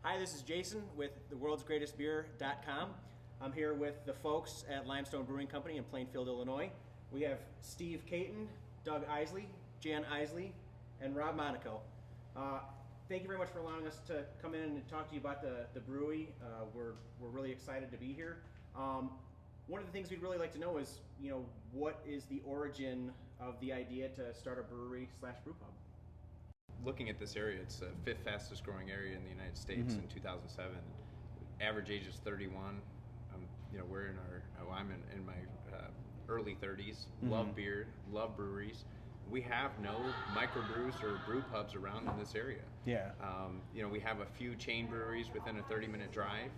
Hi, this is Jason with theworldsgreatestbeer.com. I'm here with the folks at Limestone Brewing Company in Plainfield, Illinois. We have Steve Caton, Doug Isley, Jan Isley, and Rob Monaco. Thank you very much for allowing us to come in and talk to you about the brewery. We're really excited to be here. One of the things we'd really like to know is, what is the origin of the idea to start a brewery / brew pub? Looking at this area, it's the 5th fastest growing area in the United States in 2007. Average age is 31. We're in I'm in my early 30s. Love beer, love breweries. We have no microbrews or brew pubs around in this area. Yeah. We have a few chain breweries within a 30-minute drive,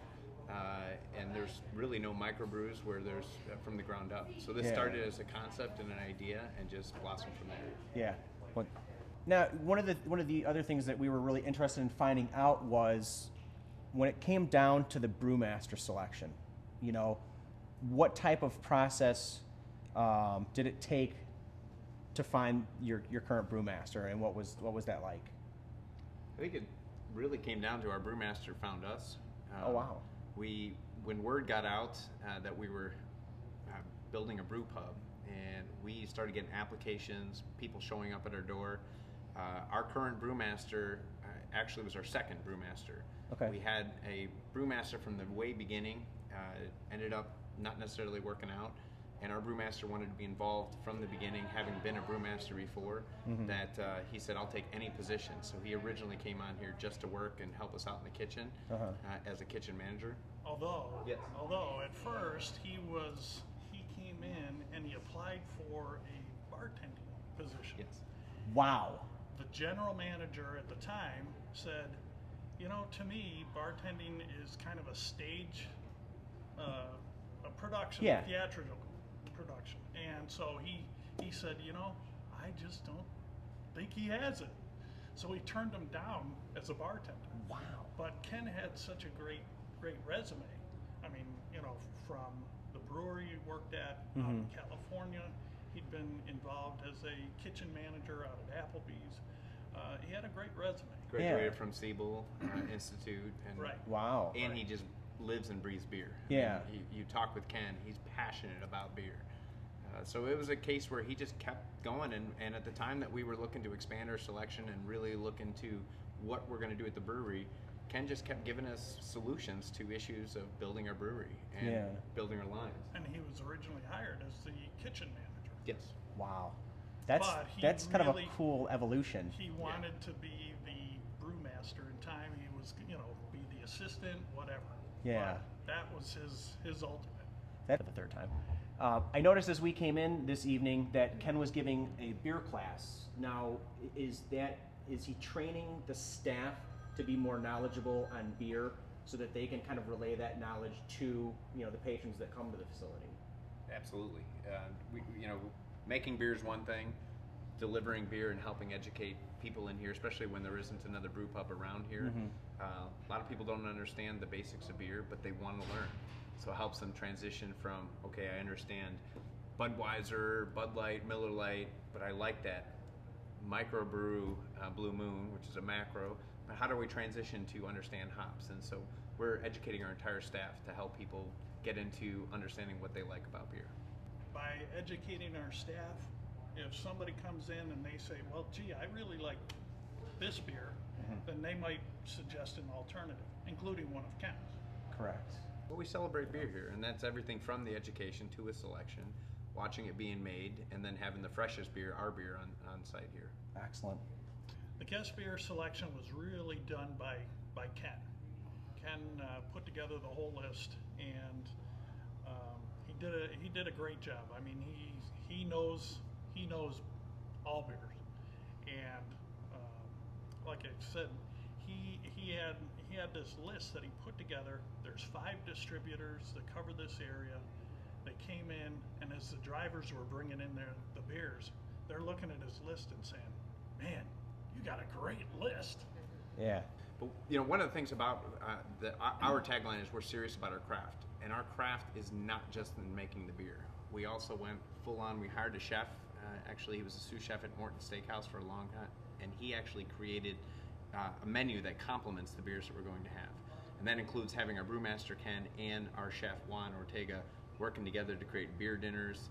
and there's really no microbrews where there's from the ground up. So this started as a concept and an idea, and just blossomed from there. Yeah. Now, one of the other things that we were really interested in finding out was when it came down to the brewmaster selection. What type of process did it take to find your current brewmaster, and what was that like? I think it really came down to our brewmaster found us. Oh wow! When word got out that we were building a brew pub, and we started getting applications, people showing up at our door. Our current brewmaster actually was our second brewmaster. Okay. We had a brewmaster from the way beginning, ended up not necessarily working out, and our brewmaster wanted to be involved from the beginning, having been a brewmaster before, that he said, I'll take any position. So he originally came on here just to work and help us out in the kitchen as a kitchen manager. Although at first he came in and he applied for a bartending position. Yes. Wow. The general manager at the time said, to me, bartending is kind of a stage, a production, theatrical production. And so he said, I just don't think he has it. So he turned him down as a bartender. Wow. But Ken had such a great resume. I mean, from the brewery he worked at out in California. He'd been involved as a kitchen manager out at Applebee's. He had a great resume. Graduated from Siebel Institute. And, right. Wow. And he just lives and breathes beer. Yeah. I mean, you talk with Ken, he's passionate about beer. So it was a case where he just kept going, and at the time that we were looking to expand our selection and really look into what we're going to do at the brewery, Ken just kept giving us solutions to issues of building our brewery and building our lines. And he was originally hired as the kitchen manager. Yes. Wow. That's kind of a cool evolution. He wanted to be the brewmaster in time. He was, be the assistant, whatever. Yeah. But that was his ultimate. That's the third time. I noticed as we came in this evening that Ken was giving a beer class. Now, is he training the staff to be more knowledgeable on beer so that they can kind of relay that knowledge to the patrons that come to the facility? Absolutely. Making beer is one thing. Delivering beer and helping educate people in here, especially when there isn't another brew pub around here. A lot of people don't understand the basics of beer, but they want to learn. So it helps them transition from, okay, I understand Budweiser, Bud Light, Miller Lite, but I like that microbrew Blue Moon, which is a macro. But how do we transition to understand hops? And so we're educating our entire staff to help people get into understanding what they like about beer. By educating our staff, if somebody comes in and they say, well, gee, I really like this beer, then they might suggest an alternative, including one of Ken's. Correct. Well, we celebrate beer here, and that's everything from the education to a selection, watching it being made, and then having the freshest beer, our beer, on site here. Excellent. The guest beer selection was really done by Ken. Ken put together the whole list, and he did a great job. I mean, he knows all beers, and like I said, he had this list that he put together. There's 5 distributors that cover this area. They came in, and as the drivers were bringing in the beers, they're looking at his list and saying, "Man, you got a great list." Yeah. But one of the things about our tagline is we're serious about our craft, and our craft is not just in making the beer. We also went full on. We hired a chef. Actually, he was a sous chef at Morton Steakhouse for a long time, and he actually created a menu that complements the beers that we're going to have. And that includes having our brewmaster Ken and our chef Juan Ortega working together to create beer dinners,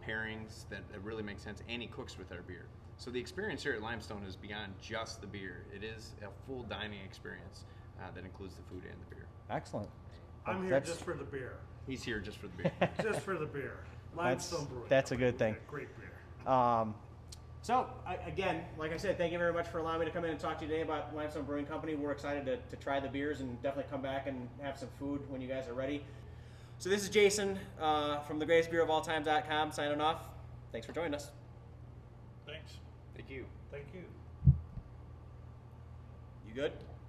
pairings that really make sense, and he cooks with our beer. So the experience here at Limestone is beyond just the beer. It is a full dining experience that includes the food and the beer. Excellent. I'm here just for the beer. He's here just for the beer. Just for the beer. Limestone Brewing. That's a good thing. Great beer. So, again, like I said, thank you very much for allowing me to come in and talk to you today about Limestone Brewing Company. We're excited to try the beers and definitely come back and have some food when you guys are ready. So this is Jason from thegreatestbeerofalltime.com signing off. Thanks for joining us. Thanks. Thank you. Thank you. You good?